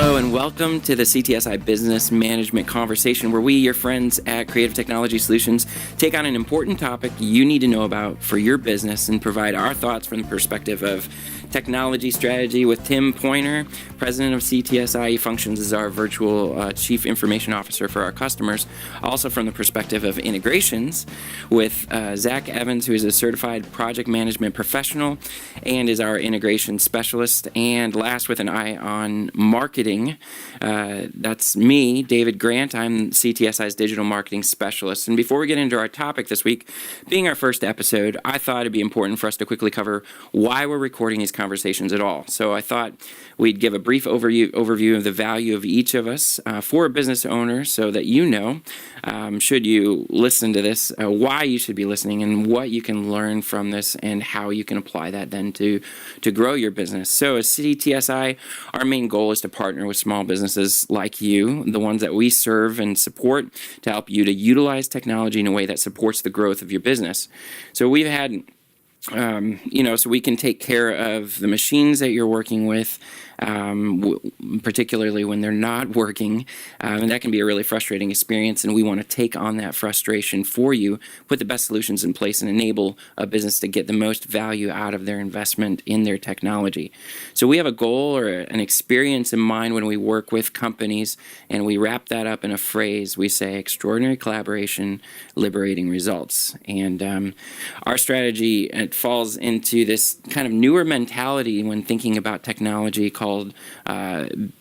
Hello and welcome to the CTSI Business Management Conversation, where we, your friends at Creative Technology Solutions, take on an important topic you need to know about for your business and provide our thoughts from the perspective of technology strategy with Tim Pointer, president of CTSI. He functions as our virtual chief information officer for our customers. Also from the perspective of integrations with Zach Evans, who is a certified project management professional and is our integration specialist. And last, with an eye on marketing, that's me, David Grant. I'm CTSI's digital marketing specialist. And before we get into our topic this week, being our first episode, I thought it'd be important for us to quickly cover why we're recording these conversations at all. So I thought we'd give a brief overview of the value of each of us for a business owner, so that you know, should you listen to this, why you should be listening and what you can learn from this and how you can apply that then to grow your business. So as CTSI, our main goal is to partner with small businesses like you, the ones that we serve and support, to help you to utilize technology in a way that supports the growth of your business. So we've had so we can take care of the machines that you're working with, particularly when they're not working, and that can be a really frustrating experience, and we want to take on that frustration for you, put the best solutions in place, and enable a business to get the most value out of their investment in their technology. So we have a goal or an experience in mind when we work with companies, and we wrap that up in a phrase. We say, extraordinary collaboration, liberating results. And our strategy, it falls into this kind of newer mentality when thinking about technology called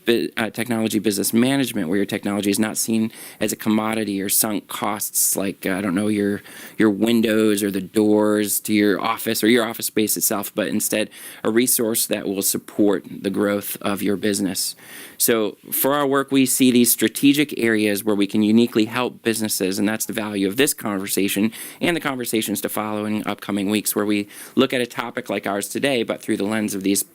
technology business management, where your technology is not seen as a commodity or sunk costs like, your windows or the doors to your office or your office space itself, but instead a resource that will support the growth of your business. So for our work, we see these strategic areas where we can uniquely help businesses, and that's the value of this conversation and the conversations to follow in upcoming weeks, where we look at a topic like ours today, but through the lens of these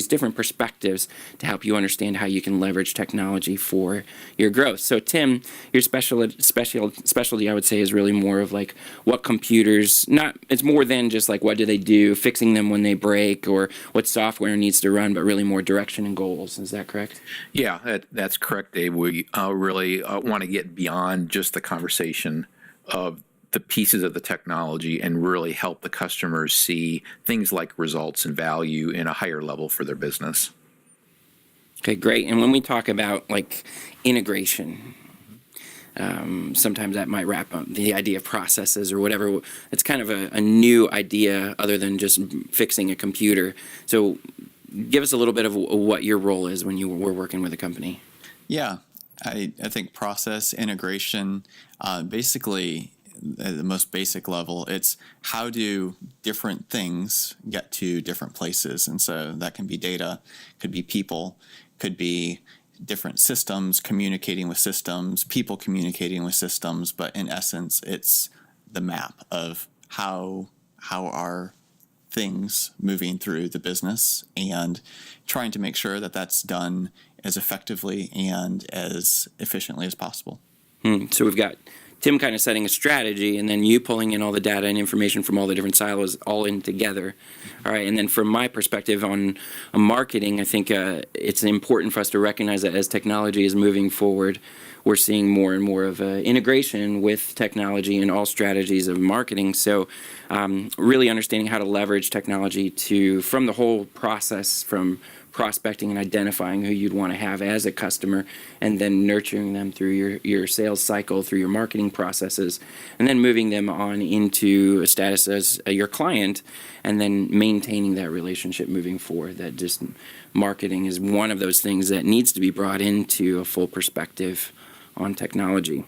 different perspectives to help you understand how you can leverage technology for your growth. So Tim, your specialty, I would say, is really more of like what computers, it's more than just like what do they do, fixing them when they break, or what software needs to run, but really more direction and goals. Is that correct? Yeah, that's correct, Dave. We really want to get beyond just the conversation of the pieces of the technology and really help the customers see things like results and value in a higher level for their business. Okay, great. And when we talk about like integration, sometimes that might wrap up the idea of processes or whatever. It's kind of a new idea other than just fixing a computer. So give us a little bit of what your role is when you were working with a company. Yeah, I think process integration, basically, at the most basic level, it's how do different things get to different places. And so that can be data, could be people, could be different systems communicating with systems, people communicating with systems. But in essence, it's the map of how are things moving through the business and trying to make sure that that's done as effectively and as efficiently as possible. So we've got Tim kind of setting a strategy, and then you pulling in all the data and information from all the different silos all in together. All right, and then from my perspective on marketing, I think it's important for us to recognize that as technology is moving forward, we're seeing more and more of integration with technology in all strategies of marketing. So really understanding how to leverage technology from the whole process, from prospecting and identifying who you'd want to have as a customer, and then nurturing them through your sales cycle, through your marketing processes, and then moving them on into a status as your client, and then maintaining that relationship moving forward. That just marketing is one of those things that needs to be brought into a full perspective on technology.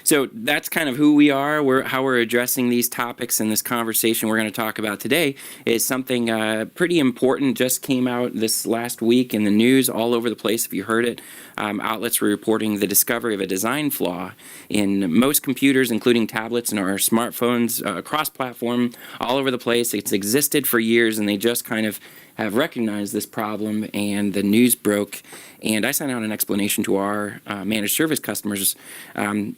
So that's kind of who we are, how we're addressing these topics, and this conversation we're going to talk about today is something pretty important. Just came out this last week in the news all over the place. If you heard it, outlets were reporting the discovery of a design flaw in most computers, including tablets and our smartphones, cross-platform, all over the place. It's existed for years, and they just kind of have recognized this problem, and the news broke. And I sent out an explanation to our managed service customers,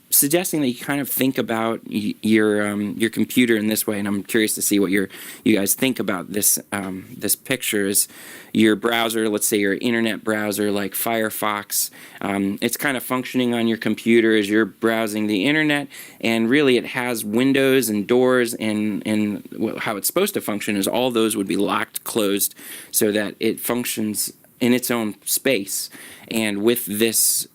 suggesting that you kind of think about your computer in this way. And I'm curious to see what you guys think about this. This picture is your browser. Let's say your internet browser, like Firefox. It's kind of functioning on your computer as you're browsing the internet, and really it has windows and doors, and how it's supposed to function is all those would be locked, closed, so that it functions in its own space. And with this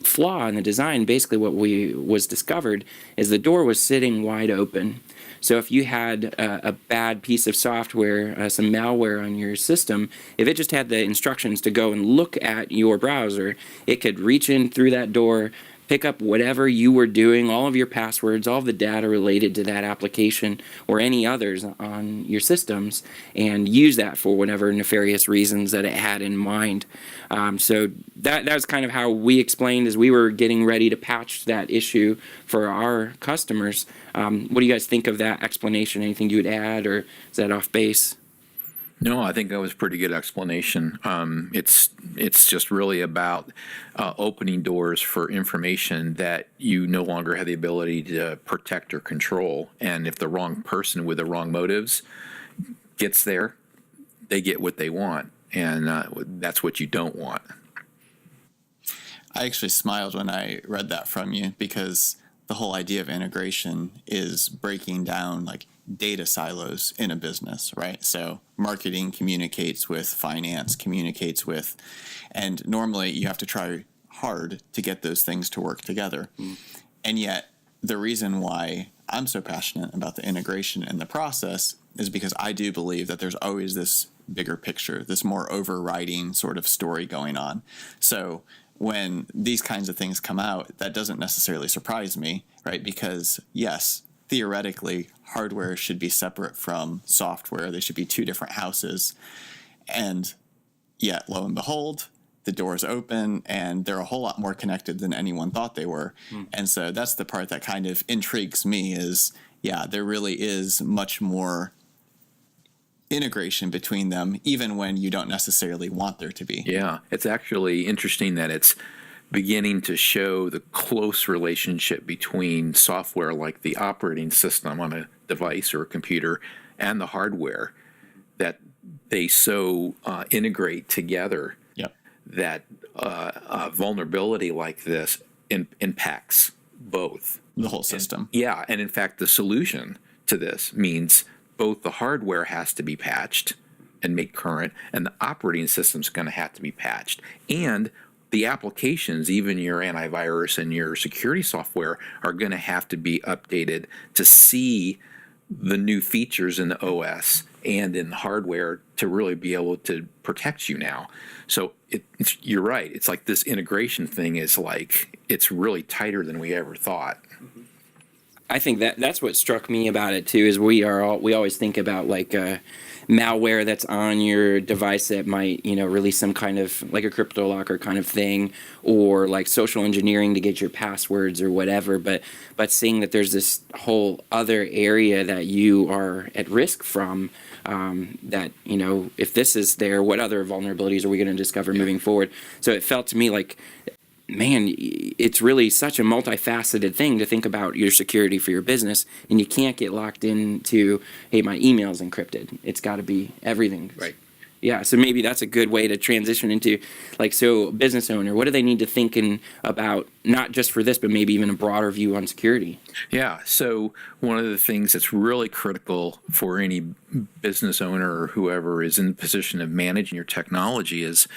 flaw in the design, basically what was discovered is the door was sitting wide open. So if you had a bad piece of software, some malware on your system, if it just had the instructions to go and look at your browser, it could reach in through that door, pick up whatever you were doing, all of your passwords, all of the data related to that application or any others on your systems, and use that for whatever nefarious reasons that it had in mind. So that was kind of how we explained as we were getting ready to patch that issue for our customers. What do you guys think of that explanation? Anything you would add, or is that off base? No, I think that was a pretty good explanation. It's just really about opening doors for information that you no longer have the ability to protect or control. And if the wrong person with the wrong motives gets there, they get what they want. And that's what you don't want. I actually smiled when I read that from you, because the whole idea of integration is breaking down like data silos in a business, right? So marketing communicates with finance, and normally you have to try hard to get those things to work together. And yet the reason why I'm so passionate about the integration and the process is because I do believe that there's always this bigger picture, this more overriding sort of story going on. So when these kinds of things come out, that doesn't necessarily surprise me, right? Because yes, theoretically, hardware should be separate from software. They should be two different houses. And yet, lo and behold, the doors open and they're a whole lot more connected than anyone thought they were. And so that's the part that kind of intrigues me is, yeah, there really is much more integration between them, even when you don't necessarily want there to be. Yeah, it's actually interesting that it's beginning to show the close relationship between software like the operating system on a device or a computer and the hardware, that they so integrate together. Yep. That a vulnerability like this impacts both. The whole system. And in fact, the solution to this means both the hardware has to be patched and made current, and the operating system's going to have to be patched. And the applications, even your antivirus and your security software, are going to have to be updated to see the new features in the OS and in the hardware to really be able to protect you now. So you're right. It's like this integration thing is like, it's really tighter than we ever thought. I think that's what struck me about it too. Is we always think about like malware that's on your device that might release some kind of like a crypto locker kind of thing, or like social engineering to get your passwords or whatever. But seeing that there's this whole other area that you are at risk from, that if this is there, what other vulnerabilities are we going to discover moving forward? So it felt to me like, man, it's really such a multifaceted thing to think about your security for your business, and you can't get locked into, hey, my email's encrypted. It's got to be everything. Right. Yeah, so maybe that's a good way to transition into, like, so business owner, what do they need to think about, not just for this, but maybe even a broader view on security? Yeah, so one of the things that's really critical for any business owner or whoever is in the position of managing your technology is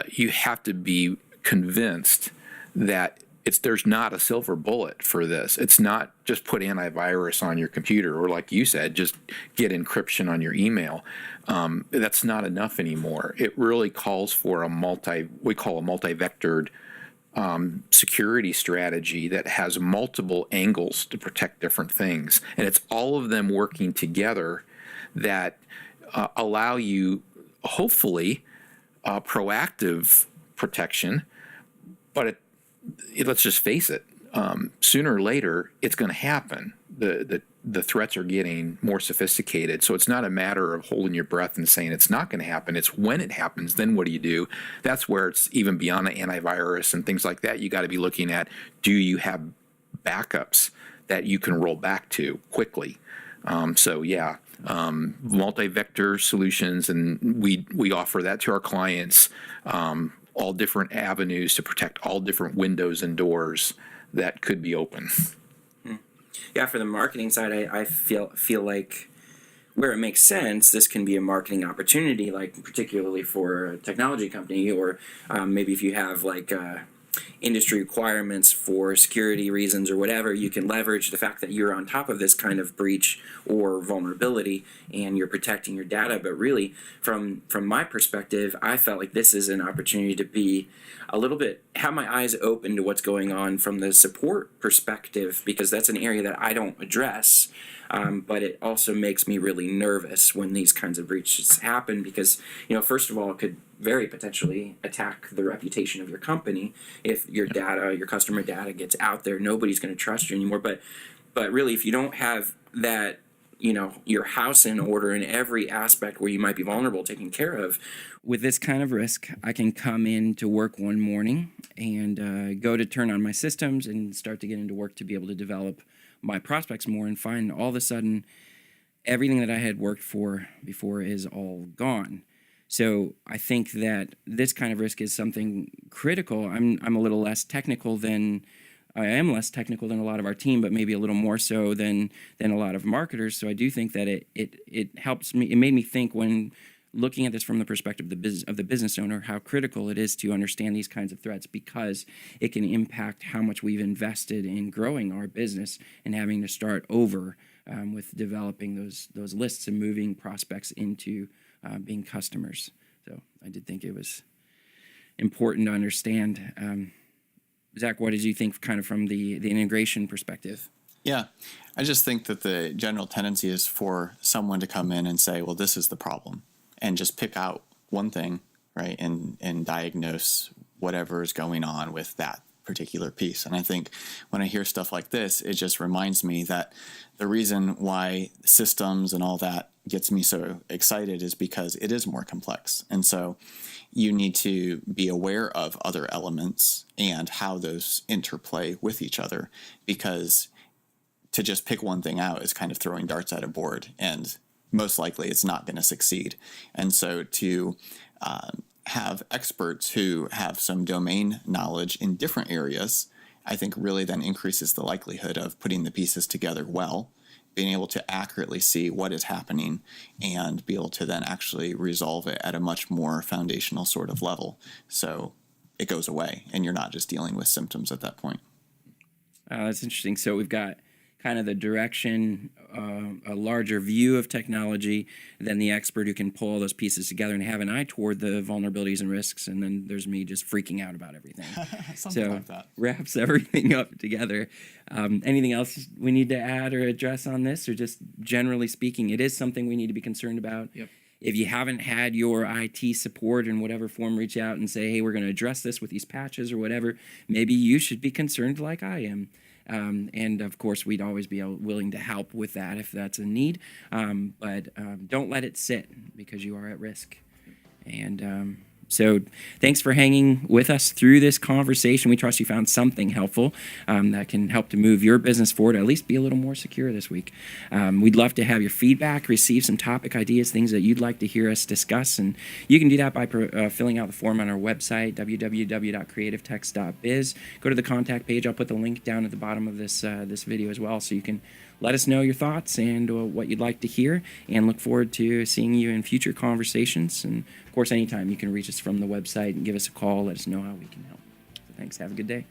you have to be convinced that there's not a silver bullet for this. It's not just put antivirus on your computer, or like you said, just get encryption on your email. That's not enough anymore. It really calls for a multi-vectored security strategy that has multiple angles to protect different things. And it's all of them working together that allow you, hopefully, proactive protection. But let's just face it, sooner or later, it's going to happen. The threats are getting more sophisticated. So it's not a matter of holding your breath and saying it's not going to happen. It's when it happens, then what do you do? That's where it's even beyond an antivirus and things like that. You got to be looking at, do you have backups that you can roll back to quickly? Multi-vector solutions, and we offer that to our clients, all different avenues to protect all different windows and doors that could be open. Yeah, for the marketing side, I feel like where it makes sense, this can be a marketing opportunity, like particularly for a technology company, or maybe if you have like industry requirements for security reasons or whatever, you can leverage the fact that you're on top of this kind of breach or vulnerability and you're protecting your data. But really, from my perspective, I felt like this is an opportunity to be a little bit, have my eyes open to what's going on from the support perspective, because that's an area that I don't address. But it also makes me really nervous when these kinds of breaches happen, because, first of all, it could very potentially attack the reputation of your company. If your data, your customer data gets out there, nobody's going to trust you anymore. But really, if you don't have that, your house in order in every aspect where you might be vulnerable taken care of, with this kind of risk, I can come in to work one morning and go to turn on my systems and start to get into work to be able to develop my prospects more, and find all of a sudden everything that I had worked for before is all gone. So I think that this kind of risk is something critical. I'm a little less technical than I am less technical than a lot of our team, but maybe a little more so than a lot of marketers. So I do think that it helps me. It made me think, when looking at this from the perspective of the business owner, how critical it is to understand these kinds of threats, because it can impact how much we've invested in growing our business and having to start over with developing those lists and moving prospects into being customers. So I did think it was important to understand. Zach, what did you think kind of from the integration perspective? Yeah, I just think that the general tendency is for someone to come in and say, well, this is the problem, and just pick out one thing, right, and diagnose whatever is going on with that particular piece. And I think when I hear stuff like this, it just reminds me that the reason why systems and all that gets me so excited is because it is more complex. And so you need to be aware of other elements and how those interplay with each other, because to just pick one thing out is kind of throwing darts at a board, and most likely it's not going to succeed. And so to have experts who have some domain knowledge in different areas, I think really then increases the likelihood of putting the pieces together well, being able to accurately see what is happening and be able to then actually resolve it at a much more foundational sort of level. So it goes away and you're not just dealing with symptoms at that point. That's interesting. So we've got kind of the direction, a larger view of technology, then the expert who can pull all those pieces together and have an eye toward the vulnerabilities and risks, and then there's me just freaking out about everything. Something like that. Wraps everything up together. Anything else we need to add or address on this, or just generally speaking, it is something we need to be concerned about? Yep. If you haven't had your IT support in whatever form reach out and say, hey, we're going to address this with these patches or whatever, maybe you should be concerned like I am. And of course, we'd always be willing to help with that if that's a need. But don't let it sit, because you are at risk. And so thanks for hanging with us through this conversation. We trust you found something helpful that can help to move your business forward, at least be a little more secure this week. We'd love to have your feedback, receive some topic ideas, things that you'd like to hear us discuss. And you can do that by filling out the form on our website, www.creativetext.biz. Go to the contact page. I'll put the link down at the bottom of this video as well, so you can let us know your thoughts and what you'd like to hear, and look forward to seeing you in future conversations. And of course, anytime you can reach us from the website and give us a call, let us know how we can help. So thanks. Have a good day.